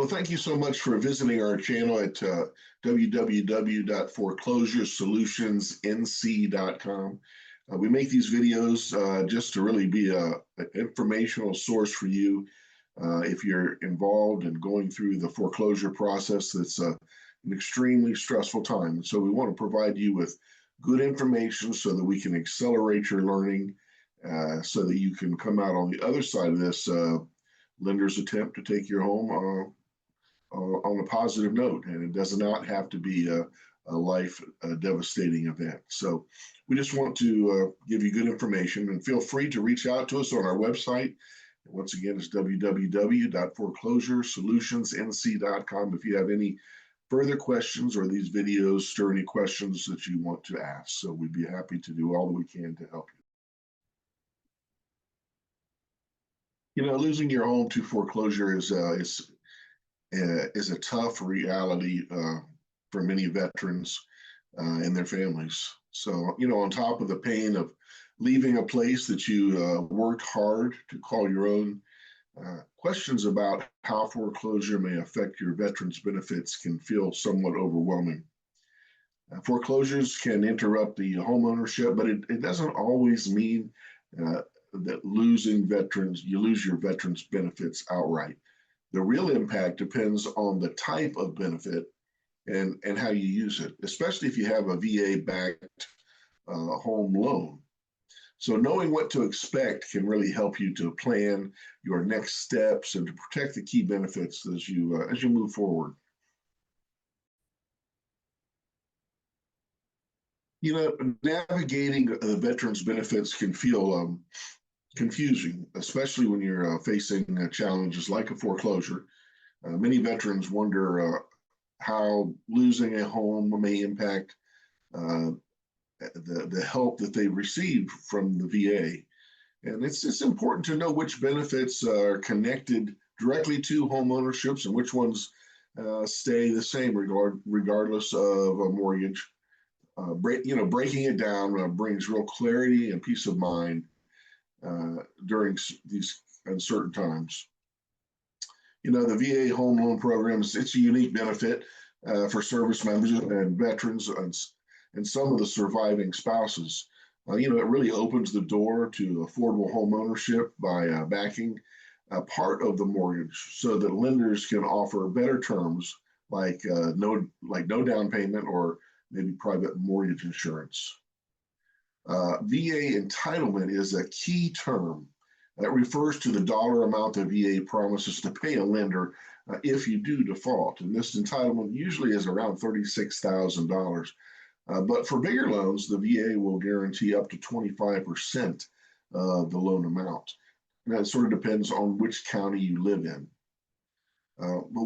Well, thank you so much for visiting our channel at www.foreclosuresolutionsnc.com. We make these videos just to really be an informational source for you if you're involved in going through the foreclosure process. That's an extremely stressful time. So we want to provide you with good information so that we can accelerate your learning so that you can come out on the other side of this lender's attempt to take your home on a positive note, and it does not have to be a life devastating event. So we just want to give you good information, and feel free to reach out to us on our website. Once again, it's www.foreclosuresolutionsnc.com. If you have any further questions or these videos stir any questions that you want to ask, so we'd be happy to do all that we can to help you. You know, losing your home to foreclosure is a tough reality for many veterans and their families. So, you know, on top of the pain of leaving a place that you worked hard to call your own, questions about how foreclosure may affect your veterans' benefits can feel somewhat overwhelming. Foreclosures can interrupt the home ownership, but it doesn't always mean that you lose your veterans' benefits outright. The real impact depends on the type of benefit and how you use it, especially if you have a VA-backed home loan. So knowing what to expect can really help you to plan your next steps and to protect the key benefits as you move forward. You know, navigating the veterans' benefits can feel confusing, especially when you're facing challenges like a foreclosure. Many veterans wonder how losing a home may impact the help that they receive from the VA. And it's important to know which benefits are connected directly to home ownerships and which ones stay the same regardless of a mortgage. Breaking it down brings real clarity and peace of mind during these uncertain times. You know, the VA home loan program it's a unique benefit for service members and veterans and some of the surviving spouses. You know, it really opens the door to affordable home ownership by backing a part of the mortgage so that lenders can offer better terms like no down payment or maybe private mortgage insurance. VA entitlement is a key term that refers to the dollar amount the VA promises to pay a lender if you do default. And this entitlement usually is around $36,000. But for bigger loans, the VA will guarantee up to 25% of the loan amount. And that sort of depends on which county you live in. But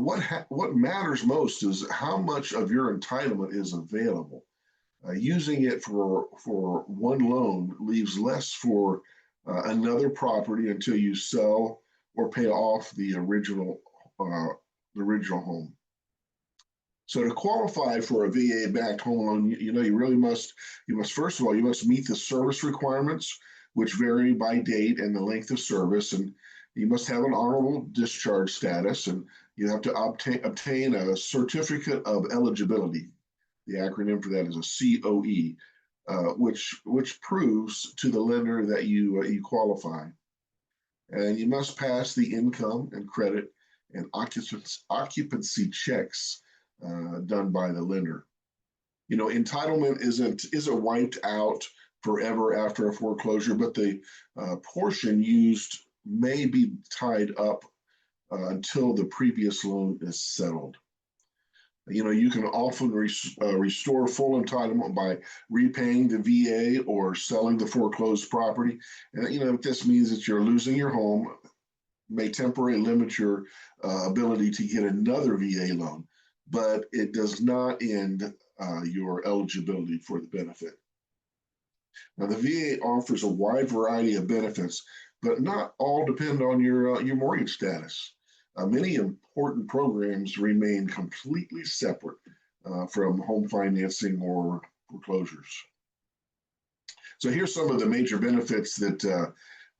what matters most is how much of your entitlement is available. Using it for one loan leaves less for another property until you sell or pay off the original home. So to qualify for a VA-backed home loan, you must first of all, you must meet the service requirements, which vary by date and the length of service, and you must have an honorable discharge status, and you have to obtain a certificate of eligibility. The acronym for that is a COE, which proves to the lender that you qualify. And you must pass the income and credit and occupancy checks done by the lender. You know, entitlement isn't wiped out forever after a foreclosure, but the portion used may be tied up until the previous loan is settled. You know, you can often restore full entitlement by repaying the VA or selling the foreclosed property. And, you know, if this means that you're losing your home, may temporarily limit your ability to get another VA loan, but it does not end your eligibility for the benefit. Now, the VA offers a wide variety of benefits, but not all depend on your mortgage status. Many important programs remain completely separate from home financing or foreclosures. So here's some of the major benefits that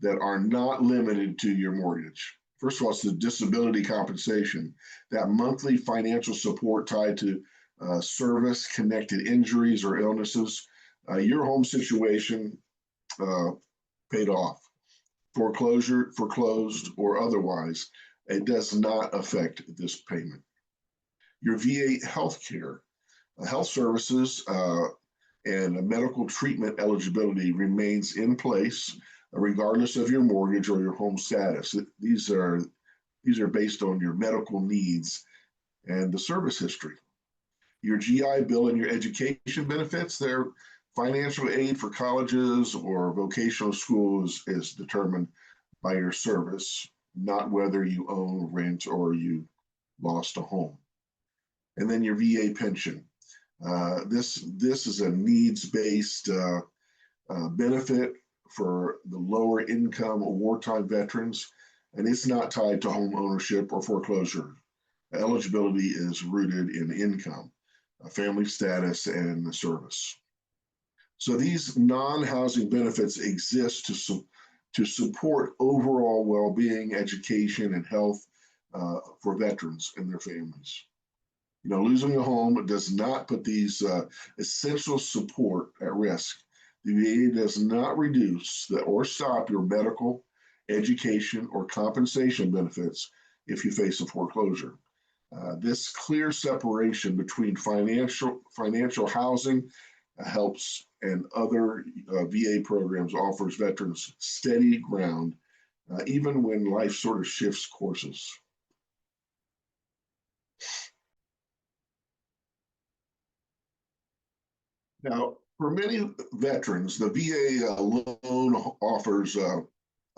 are not limited to your mortgage. First of all, it's the disability compensation, that monthly financial support tied to service-connected injuries or illnesses. Your home situation uh, paid off, foreclosure, foreclosed, or otherwise, it does not affect this payment. Your VA healthcare, health services, and medical treatment eligibility remains in place regardless of your mortgage or your home status. These are based on your medical needs and the service history. Your GI Bill and your education benefits, their financial aid for colleges or vocational schools is determined by your service, not whether you own, rent, or you lost a home. And then your VA pension. This is a needs-based benefit for the lower income wartime veterans, and it's not tied to home ownership or foreclosure. Eligibility is rooted in income, family status, and the service. So these non-housing benefits exist to support overall well-being, education, and health for veterans and their families. Losing a home does not put these essential support at risk. The VA does not reduce or stop your medical, education, or compensation benefits if you face a foreclosure. This clear separation between financial housing helps and other VA programs offers veterans steady ground, even when life sort of shifts courses. Now, for many veterans, the VA loan offers a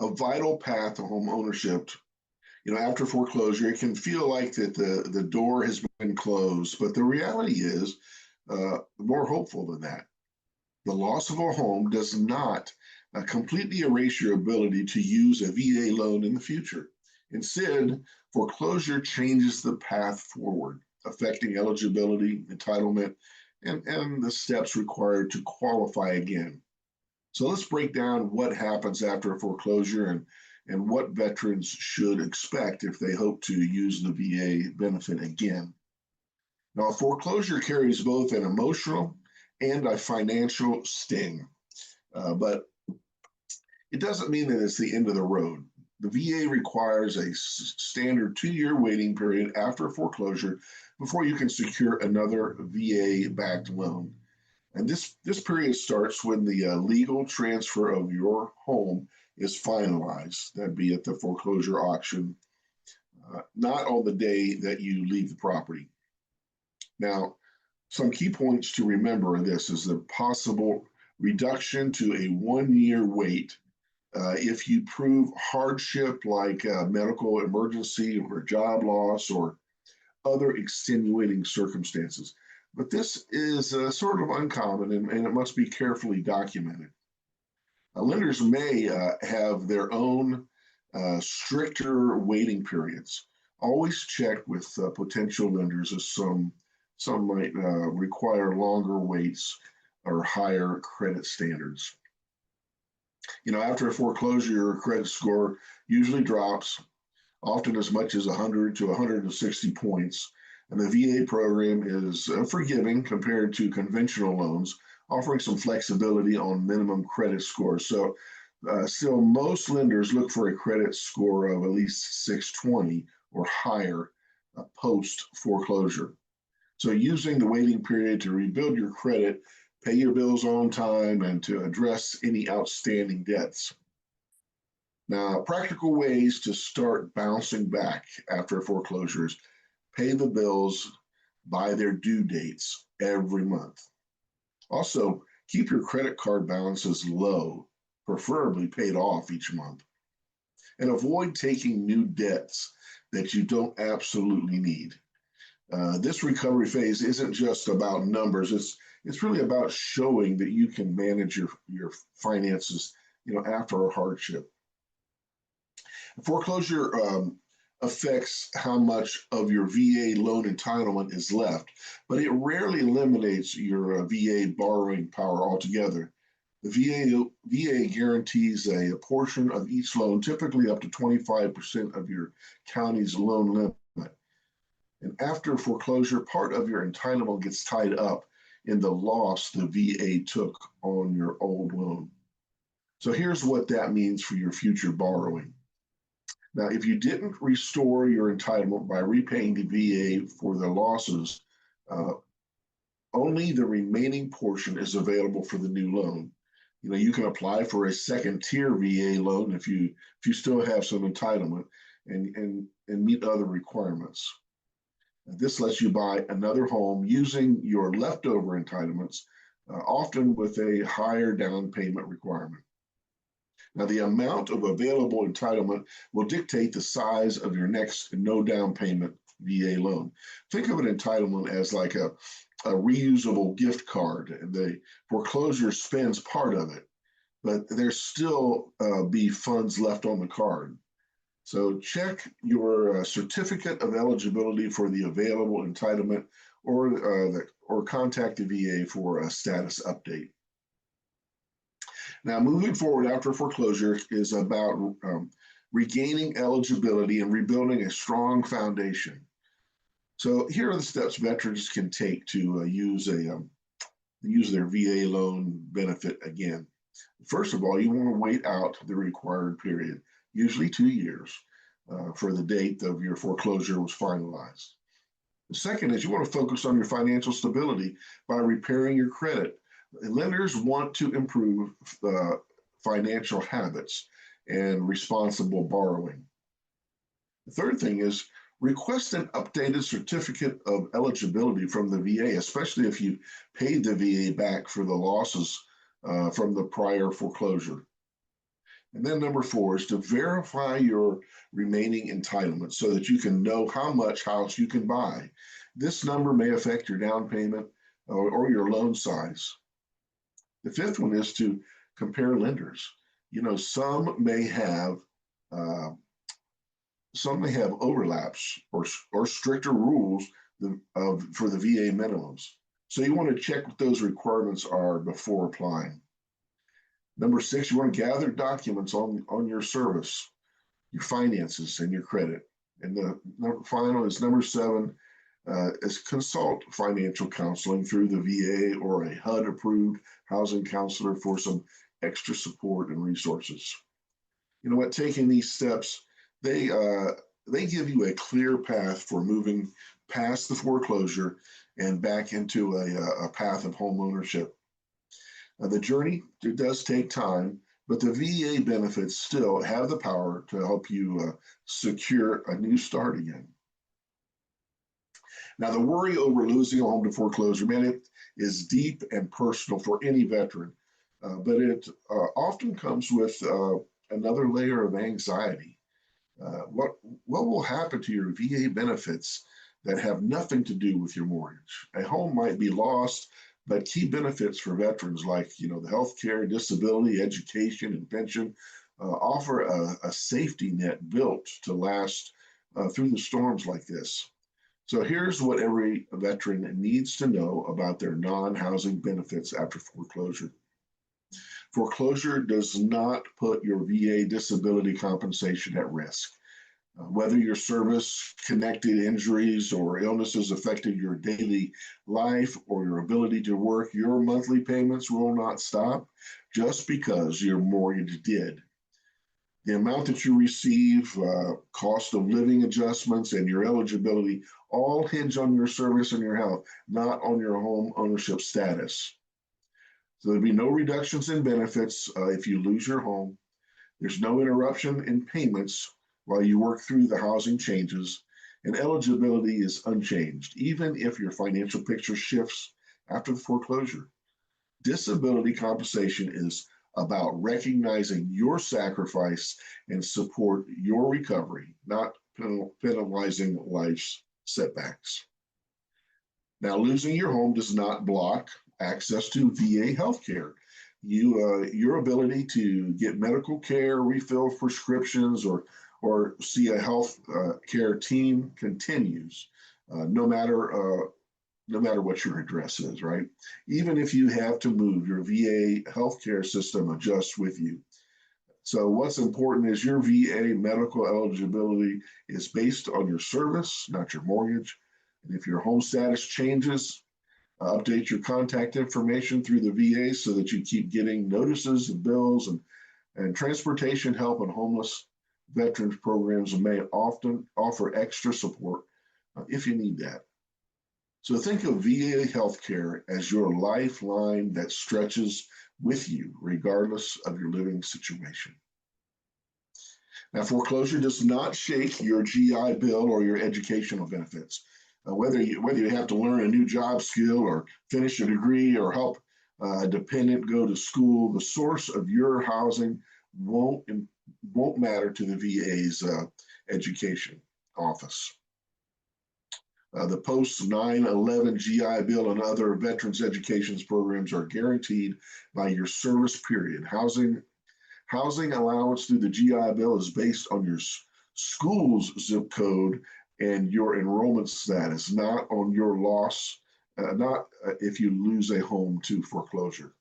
vital path to home ownership. After foreclosure, it can feel like that the door has been closed, but the reality is more hopeful than that. The loss of a home does not completely erase your ability to use a VA loan in the future. Instead, foreclosure changes the path forward, affecting eligibility, entitlement, and the steps required to qualify again. So let's break down what happens after a foreclosure and what veterans should expect if they hope to use the VA benefit again. Now, a foreclosure carries both an emotional and a financial sting, but it doesn't mean that it's the end of the road. The VA requires a standard 2-year waiting period after foreclosure before you can secure another VA-backed loan. And this period starts when the legal transfer of your home is finalized. That'd be at the foreclosure auction, not on the day that you leave the property. Now, some key points to remember in this is the possible reduction to a 1-year wait if you prove hardship like medical emergency or job loss or other extenuating circumstances. But this is sort of uncommon and it must be carefully documented. Lenders may have their own stricter waiting periods. Always check with potential lenders as some might require longer waits or higher credit standards. After a foreclosure, your credit score usually drops, often as much as 100 to 160 points. And the VA program is forgiving compared to conventional loans, offering some flexibility on minimum credit scores. So still, most lenders look for a credit score of at least 620 or higher post foreclosure. So using the waiting period to rebuild your credit, pay your bills on time, and to address any outstanding debts. Now, practical ways to start bouncing back after foreclosures: pay the bills by their due dates every month. Also, keep your credit card balances low, preferably paid off each month. And avoid taking new debts that you don't absolutely need. This recovery phase isn't just about numbers. It's really about showing that you can manage your finances, after a hardship. Foreclosure affects how much of your VA loan entitlement is left, but it rarely eliminates your VA borrowing power altogether. The VA guarantees a portion of each loan, typically up to 25% of your county's loan limit. And after foreclosure, part of your entitlement gets tied up in the loss the VA took on your old loan. So here's what that means for your future borrowing. Now, if you didn't restore your entitlement by repaying the VA for the losses, uh, only the remaining portion is available for the new loan. You can apply for a second tier VA loan if you still have some entitlement and meet other requirements. This lets you buy another home using your leftover entitlements, often with a higher down payment requirement. Now, the amount of available entitlement will dictate the size of your next no down payment VA loan. Think of an entitlement as like a reusable gift card, and the foreclosure spends part of it, but there's still be funds left on the card. So check your certificate of eligibility for the available entitlement, or contact the VA for a status update. Now, moving forward after foreclosure is about regaining eligibility and rebuilding a strong foundation. So here are the steps veterans can take to use their VA loan benefit again. First of all, you want to wait out the required period, usually 2 years, for the date of your foreclosure was finalized. The second is you want to focus on your financial stability by repairing your credit. Lenders want to improve financial habits and responsible borrowing. The third thing is request an updated certificate of eligibility from the VA, especially if you paid the VA back for the losses from the prior foreclosure. And then number 4 is to verify your remaining entitlement so that you can know how much house you can buy. This number may affect your down payment or your loan size. The fifth one is to compare lenders. Some may have overlaps or stricter rules for the VA minimums. So you want to check what those requirements are before applying. Number 6, you want to gather documents on your service, your finances, and your credit. And the final is number 7, is consult financial counseling through the VA or a HUD-approved housing counselor for some extra support and resources. Taking these steps, they give you a clear path for moving past the foreclosure and back into a path of home ownership. The journey, it does take time, but the VA benefits still have the power to help you secure a new start again. Now, the worry over losing a home to foreclosure, man, it is deep and personal for any veteran, but it often comes with another layer of anxiety. What will happen to your VA benefits that have nothing to do with your mortgage? A home might be lost, but key benefits for veterans like the health care, disability, education, and pension offer a safety net built to last through the storms like this. So here's what every veteran needs to know about their non-housing benefits after foreclosure. Foreclosure does not put your VA disability compensation at risk. Whether your service-connected injuries or illnesses affected your daily life or your ability to work, your monthly payments will not stop just because your mortgage did. The amount that you receive, cost of living adjustments, and your eligibility all hinge on your service and your health, not on your home ownership status. So there'll be no reductions in benefits if you lose your home. There's no interruption in payments while you work through the housing changes, and eligibility is unchanged, even if your financial picture shifts after the foreclosure. Disability compensation is about recognizing your sacrifice and support your recovery, not penalizing life's setbacks. Now, losing your home does not block access to VA healthcare. Your ability to get medical care, refill prescriptions, or see a health care team continues, no matter no matter what your address is, right? Even if you have to move, your VA healthcare system adjusts with you. So what's important is your VA medical eligibility is based on your service, not your mortgage. And if your home status changes, update your contact information through the VA so that you keep getting notices and bills, and transportation help and homeless veterans programs may often offer extra support if you need that. So think of VA healthcare as your lifeline that stretches with you, regardless of your living situation. Now, foreclosure does not shake your GI Bill or your educational benefits. Whether you have to learn a new job skill or finish a degree or help a dependent go to school, the source of your housing won't matter to the VA's education office. The post 9/11 GI Bill and other veterans education programs are guaranteed by your service period. Housing allowance through the GI Bill is based on your school's zip code and your enrollment status, not on your loss, not if you lose a home to foreclosure.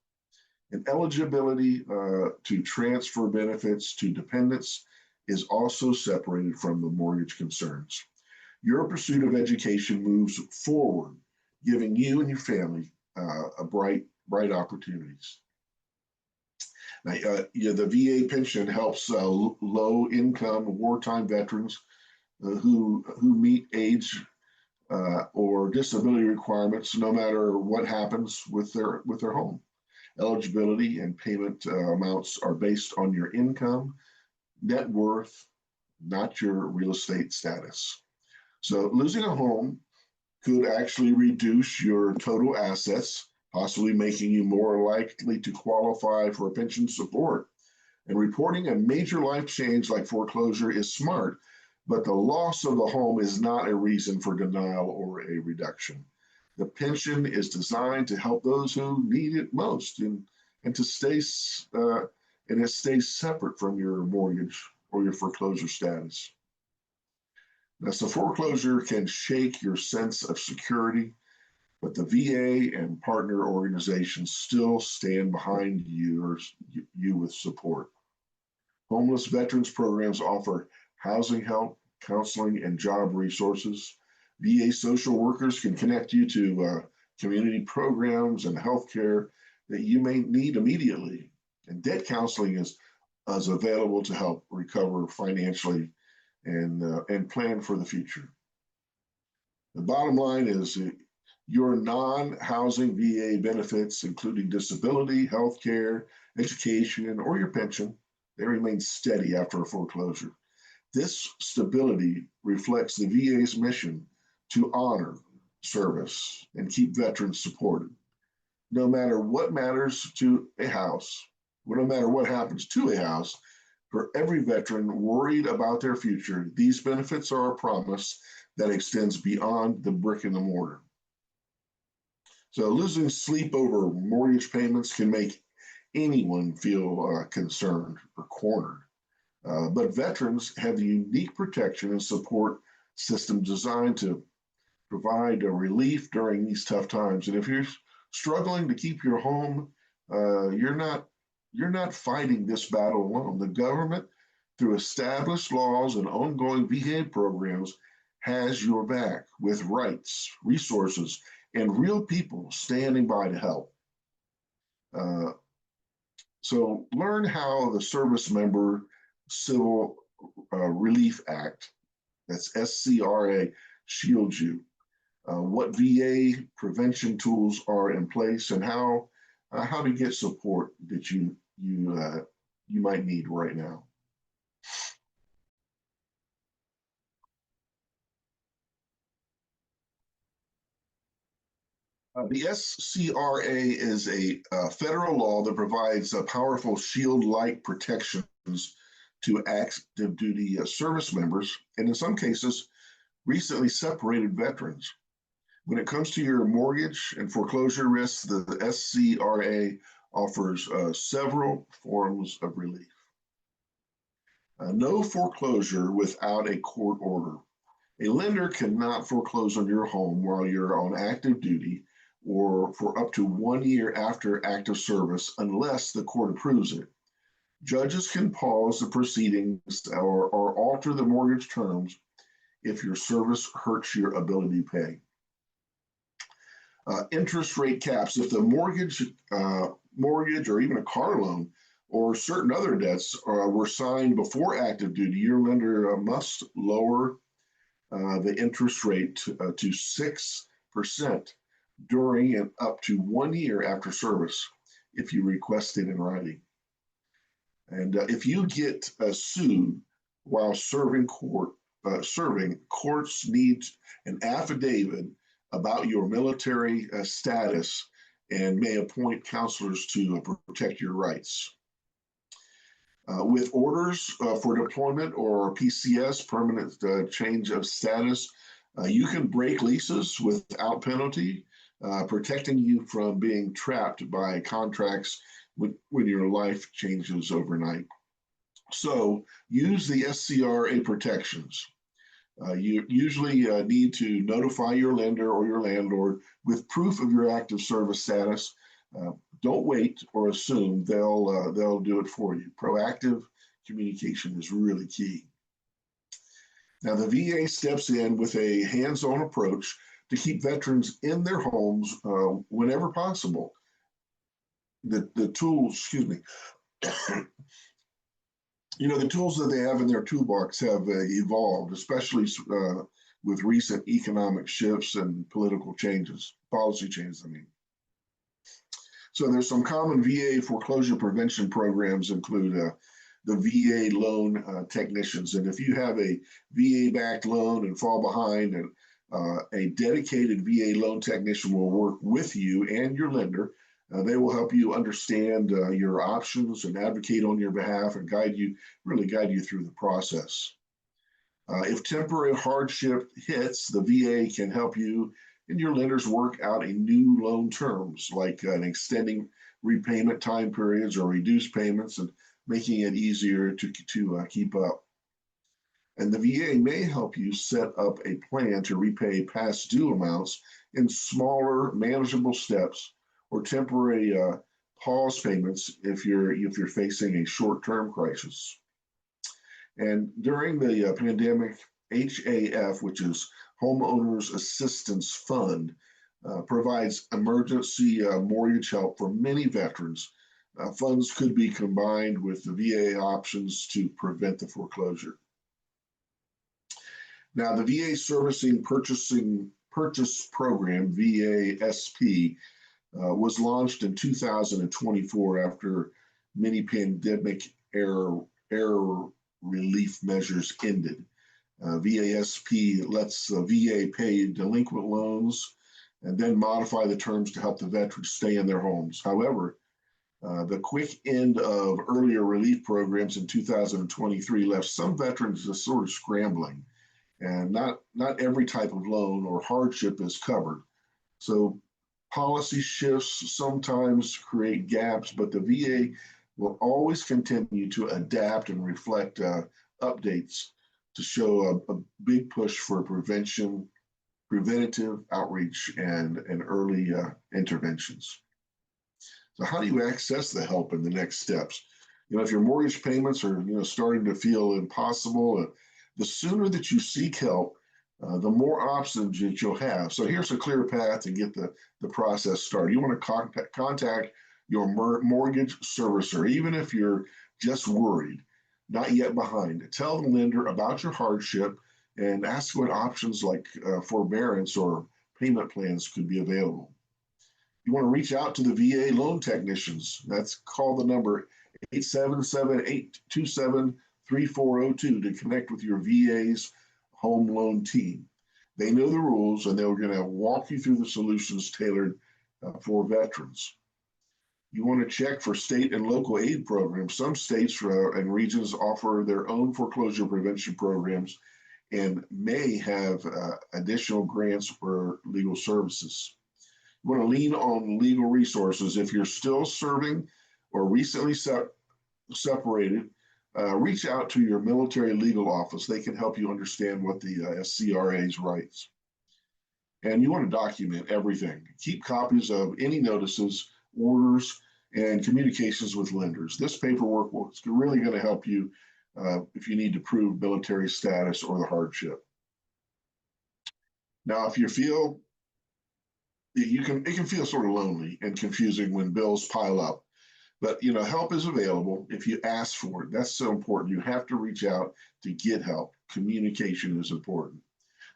And eligibility to transfer benefits to dependents is also separated from the mortgage concerns. Your pursuit of education moves forward, giving you and your family bright opportunities. Now, the VA pension helps low-income wartime veterans who meet age or disability requirements, no matter what happens with their home. Eligibility and payment amounts are based on your income, net worth, not your real estate status. So losing a home could actually reduce your total assets, possibly making you more likely to qualify for pension support. And reporting a major life change like foreclosure is smart, but the loss of the home is not a reason for denial or a reduction. The pension is designed to help those who need it most, and to stay and it stays separate from your mortgage or your foreclosure status. Now, so foreclosure can shake your sense of security, but the VA and partner organizations still stand behind you with support. Homeless veterans programs offer housing help, counseling, and job resources. VA social workers can connect you to community programs and healthcare that you may need immediately. And debt counseling is available to help recover financially and plan for the future. The bottom line is your non-housing VA benefits, including disability, healthcare, education, or your pension, they remain steady after a foreclosure. This stability reflects the VA's mission to honor service and keep veterans supported. No matter what matters to a house, no matter what happens to a house, for every veteran worried about their future, these benefits are a promise that extends beyond the brick and the mortar. So losing sleep over mortgage payments can make anyone feel concerned or cornered. But veterans have the unique protection and support system designed to provide a relief during these tough times. And if you're struggling to keep your home, you're not fighting this battle alone. The government, through established laws and ongoing VA programs, has your back with rights, resources, and real people standing by to help. So learn how the Service Member Civil Relief Act, that's SCRA, shields you. What VA prevention tools are in place, and how to get support that you might need right now. The SCRA is a federal law that provides powerful shield-like protections to active duty service members, and in some cases, recently separated veterans. When it comes to your mortgage and foreclosure risks, the SCRA offers several forms of relief. No foreclosure without a court order. A lender cannot foreclose on your home while you're on active duty or for up to 1 year after active service unless the court approves it. Judges can pause the proceedings or alter the mortgage terms if your service hurts your ability to pay. Interest rate caps. If the mortgage or even a car loan or certain other debts were signed before active duty, your lender must lower the interest rate to 6% during and up to 1 year after service if you request it in writing. And if you get sued while serving, courts need an affidavit about your military status and may appoint counselors to protect your rights. With orders for deployment or PCS, permanent change of status, you can break leases without penalty, protecting you from being trapped by contracts when your life changes overnight. So use the SCRA protections. You usually need to notify your lender or your landlord with proof of your active service status. Don't wait or assume they'll do it for you. Proactive communication is really key. Now, the VA steps in with a hands-on approach to keep veterans in their homes whenever possible. The tools, excuse me, the tools that they have in their toolbox have evolved, especially with recent economic shifts and political changes, policy changes, I mean. So there's some common VA foreclosure prevention programs include the VA loan technicians. And if you have a VA-backed loan and fall behind, and a dedicated VA loan technician will work with you and your lender. They will help you understand your options and advocate on your behalf and really guide you through the process. If temporary hardship hits, the VA can help you and your lenders work out a new loan terms, like an extending repayment time periods or reduced payments and making it easier to keep up. And the VA may help you set up a plan to repay past due amounts in smaller, manageable steps or temporary pause payments if you're facing a short-term crisis. And during the pandemic, HAF, which is Homeowners Assistance Fund, provides emergency mortgage help for many veterans. Funds could be combined with the VA options to prevent the foreclosure. Now, the VA Servicing Purchase Program, VASP, was launched in 2024 after many pandemic era relief measures ended. VASP lets the VA pay delinquent loans and then modify the terms to help the veterans stay in their homes. However, the quick end of earlier relief programs in 2023 left some veterans just sort of scrambling, and not every type of loan or hardship is covered. So policy shifts sometimes create gaps, but the VA will always continue to adapt and reflect updates to show a big push for preventative outreach and early interventions. So how do you access the help in the next steps? If your mortgage payments are starting to feel impossible, the sooner that you seek help, the more options that you'll have. So here's a clear path to get the process started. You want to contact your mortgage servicer, even if you're just worried, not yet behind. Tell the lender about your hardship and ask what options like forbearance or payment plans could be available. You want to reach out to the VA loan technicians. Call the number 877-827-3402 to connect with your VA's home loan team. They know the rules and they're going to walk you through the solutions tailored for veterans. You want to check for state and local aid programs. Some states and regions offer their own foreclosure prevention programs and may have additional grants for legal services. You want to lean on legal resources. If you're still serving or recently separated, reach out to your military legal office. They can help you understand what the SCRA's rights. And you want to document everything. Keep copies of any notices, orders, and communications with lenders. This paperwork is really going to help you if you need to prove military status or the hardship. Now, if you feel it can feel sort of lonely and confusing when bills pile up, but help is available if you ask for it. That's so important. You have to reach out to get help. Communication is important.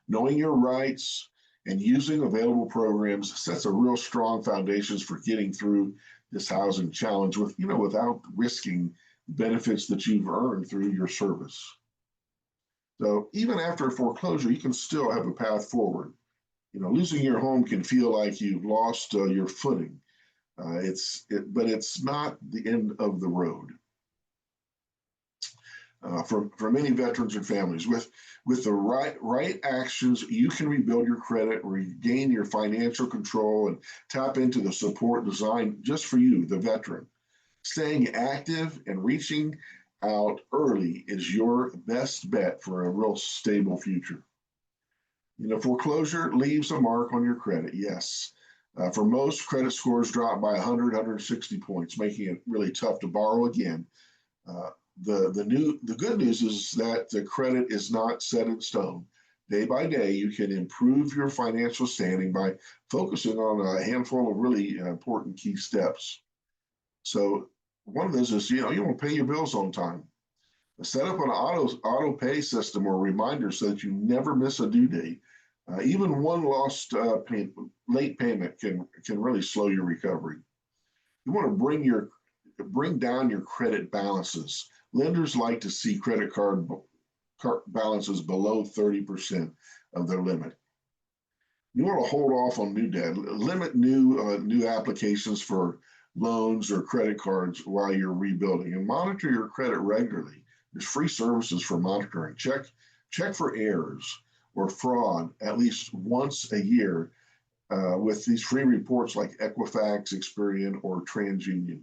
Knowing your rights and using available programs sets a real strong foundations for getting through this housing challenge without risking benefits that you've earned through your service. So even after a foreclosure, you can still have a path forward. Losing your home can feel like you've lost your footing. But it's not the end of the road. For many veterans and families, with the right actions, you can rebuild your credit, regain your financial control, and tap into the support designed just for you, the veteran. Staying active and reaching out early is your best bet for a real stable future. Foreclosure leaves a mark on your credit, yes. For most, credit scores drop by 100, 160 points, making it really tough to borrow again. The good news is that the credit is not set in stone. Day by day, you can improve your financial standing by focusing on a handful of really important key steps. So one of those is, you want to pay your bills on time. Set up an auto pay system or reminder so that you never miss a due date. Even one late payment can really slow your recovery. You want to bring down your credit balances. Lenders like to see credit card balances below 30% of their limit. You want to hold off on new debt. Limit new applications for loans or credit cards while you're rebuilding, and monitor your credit regularly. There's free services for monitoring. Check for errors or fraud at least once a year with these free reports like Equifax, Experian, or TransUnion.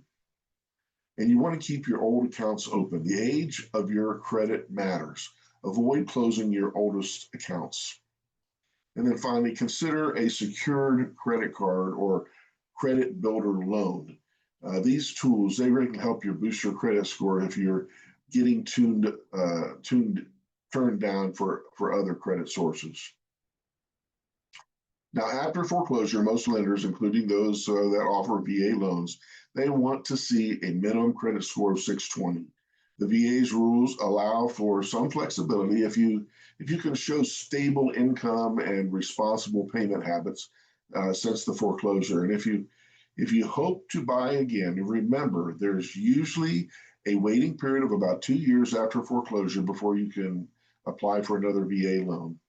And you want to keep your old accounts open. The age of your credit matters. Avoid closing your oldest accounts. And then finally, consider a secured credit card or credit builder loan. These tools, they really can help you boost your credit score if you're getting turned down for other credit sources. Now, after foreclosure, most lenders, including those that offer VA loans, they want to see a minimum credit score of 620. The VA's rules allow for some flexibility if you can show stable income and responsible payment habits since the foreclosure. And if you hope to buy again, remember there's usually a waiting period of about 2 years after foreclosure before you can apply for another VA loan.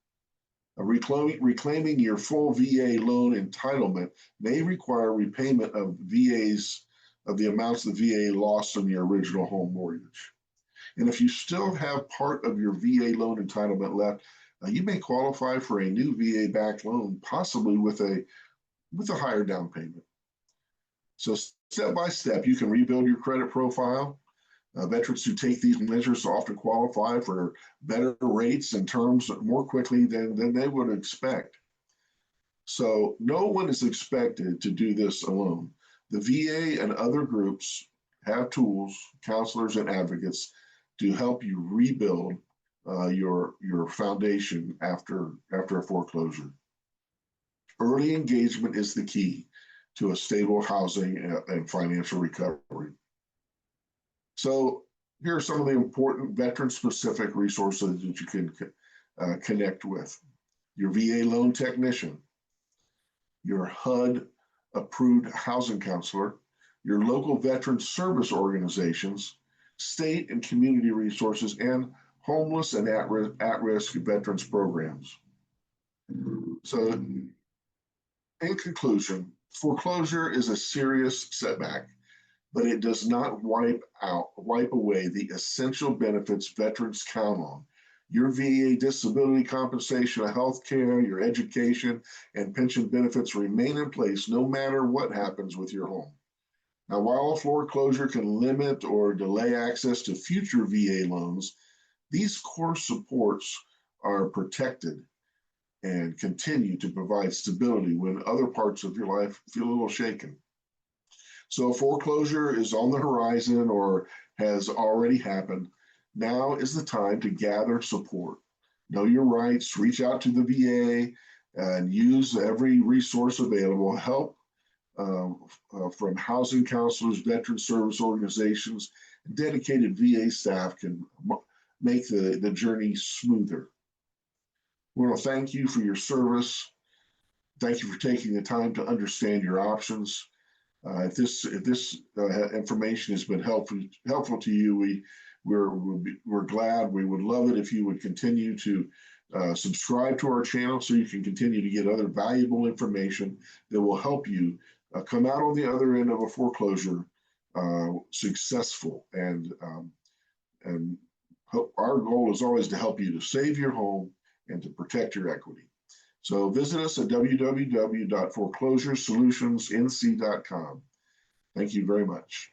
Reclaiming your full VA loan entitlement may require repayment of the amounts the VA lost on your original home mortgage. And if you still have part of your VA loan entitlement left, you may qualify for a new VA-backed loan, possibly with a higher down payment. So step by step, you can rebuild your credit profile. Veterans who take these measures often qualify for better rates and terms more quickly than they would expect. So no one is expected to do this alone. The VA and other groups have tools, counselors, and advocates to help you rebuild your foundation after a foreclosure. Early engagement is the key to a stable housing and financial recovery. So here are some of the important veteran-specific resources that you can connect with. Your VA loan technician, your HUD-approved housing counselor, your local veteran service organizations, state and community resources, and homeless and at-risk veterans programs. So in conclusion, foreclosure is a serious setback, but it does not wipe away the essential benefits veterans count on. Your VA disability compensation, health care, your education, and pension benefits remain in place no matter what happens with your home. Now, while a foreclosure can limit or delay access to future VA loans, these core supports are protected and continue to provide stability when other parts of your life feel a little shaken. So, foreclosure is on the horizon or has already happened. Now is the time to gather support. Know your rights, reach out to the VA, and use every resource available. Help from housing counselors, veteran service organizations, and dedicated VA staff can make the journey smoother. We want to thank you for your service. Thank you for taking the time to understand your options. If this information has been helpful to you, we're glad. We would love it if you would continue to subscribe to our channel so you can continue to get other valuable information that will help you come out on the other end of a foreclosure successful. And our goal is always to help you to save your home and to protect your equity. So visit us at www.foreclosuresolutionsnc.com. Thank you very much.